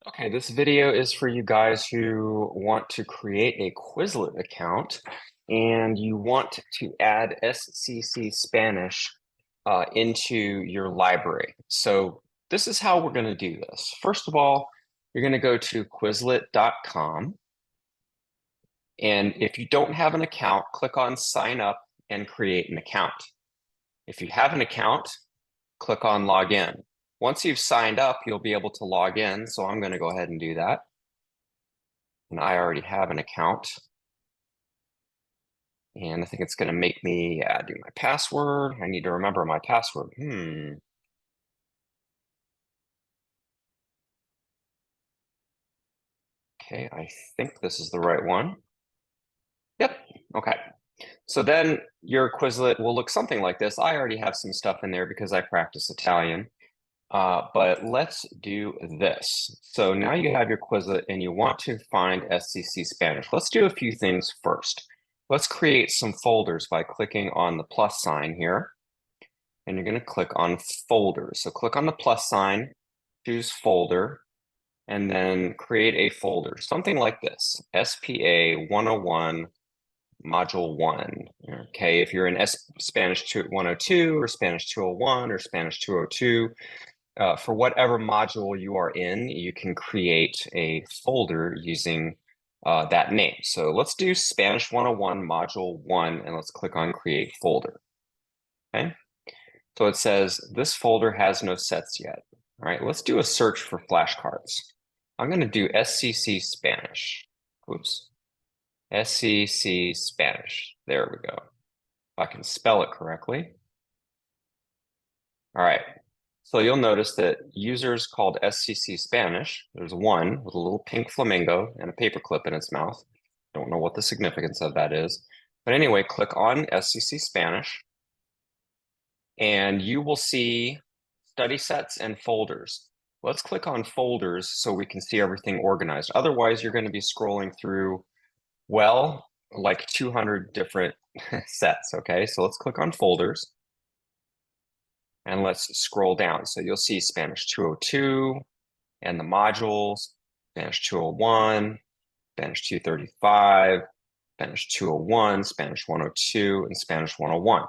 Okay, this video is for you guys who want to create a Quizlet account and you want to add SCC Spanish into your library. So this is how we're going to do this. First of all, you're going to go to Quizlet.com. And if you don't have an account, click on sign up and create an account. If you have an account, click on log in. Once you've signed up, you'll be able to log in. So I'm going to go ahead and do that. And I already have an account. And I think it's going to make me do my password. I need to remember my password. Okay, I think this is the right one. Yep, okay. So then your Quizlet will look something like this. I already have some stuff in there because I practice Italian. But let's do this. So now you have your Quizlet and you want to find SCC Spanish. Let's do a few things first. Let's create some folders by clicking on the plus sign here. And you're going to click on folders. So click on the plus sign, choose folder, and then create a folder. Something like this, SPA 101 Module 1. Okay, if you're in Spanish 102 or Spanish 201 or Spanish 202, for whatever module you are in, you can create a folder using that name. So let's do Spanish 101 Module 1, and let's click on Create Folder. Okay, so it says this folder has no sets yet. All right, let's do a search for flashcards. I'm going to do SCC Spanish. Oops. SCC Spanish. There we go. If I can spell it correctly. All right. So you'll notice that users called SCC Spanish, there's one with a little pink flamingo and a paperclip in its mouth. Don't know what the significance of that is. But anyway, click on SCC Spanish and you will see study sets and folders. Let's click on folders so we can see everything organized. Otherwise, you're going to be scrolling through, well, like 200 different sets, okay? So let's click on folders. And let's scroll down. So you'll see Spanish 202 and the modules, Spanish 201, Spanish 235, Spanish 201, Spanish 102, and Spanish 101.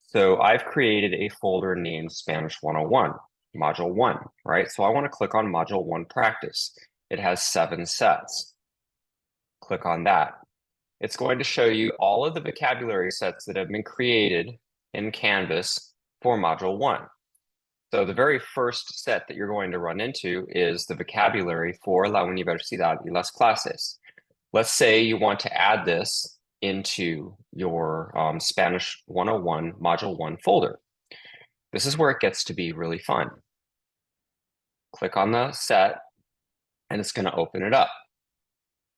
So I've created a folder named Spanish 101, Module 1, right? So I want to click on Module 1 Practice. It has 7 sets. Click on that. It's going to show you all of the vocabulary sets that have been created in Canvas for Module 1. So the very first set that you're going to run into is the vocabulary for La Universidad y las Clases. Let's say you want to add this into your Spanish 101 Module 1 folder. This is where it gets to be really fun. Click on the set, and it's going to open it up.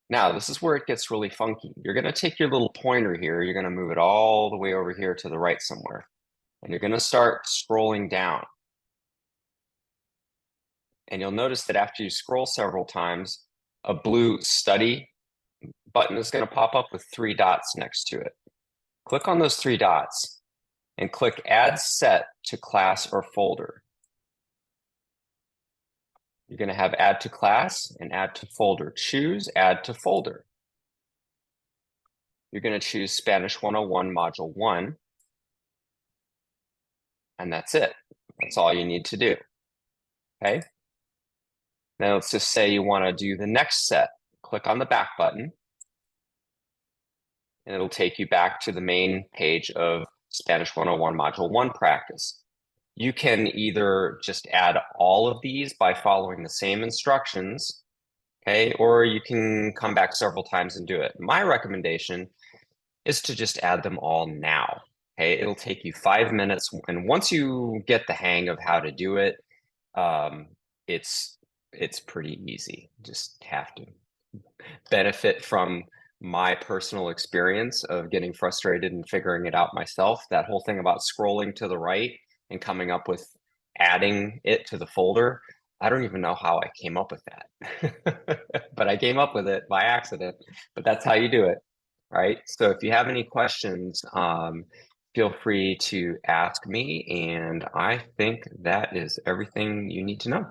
Now, this is where it gets really funky. You're going to take your little pointer here. You're going to move it all the way over here to the right somewhere. And you're going to start scrolling down. And you'll notice that after you scroll several times, a blue study button is going to pop up with 3 dots next to it. Click on those 3 dots and click Add Set to Class or Folder. You're going to have Add to Class and Add to Folder. Choose Add to Folder. You're going to choose Spanish 101 Module 1. And that's it. That's all you need to do. Okay? Now let's just say you want to do the next set. Click on the back button. And it'll take you back to the main page of Spanish 101 Module 1 practice. You can either just add all of these by following the same instructions, okay, or you can come back several times and do it. My recommendation is to just add them all now, okay? It'll take you 5 minutes, and once you get the hang of how to do it, it's pretty easy. Just have to benefit from my personal experience of getting frustrated and figuring it out myself. That whole thing about scrolling to the right and coming up with adding it to the folder, I don't even know how I came up with that. But I came up with it by accident, but that's how you do it, right? So if you have any questions, feel free to ask me, and I think that is everything you need to know.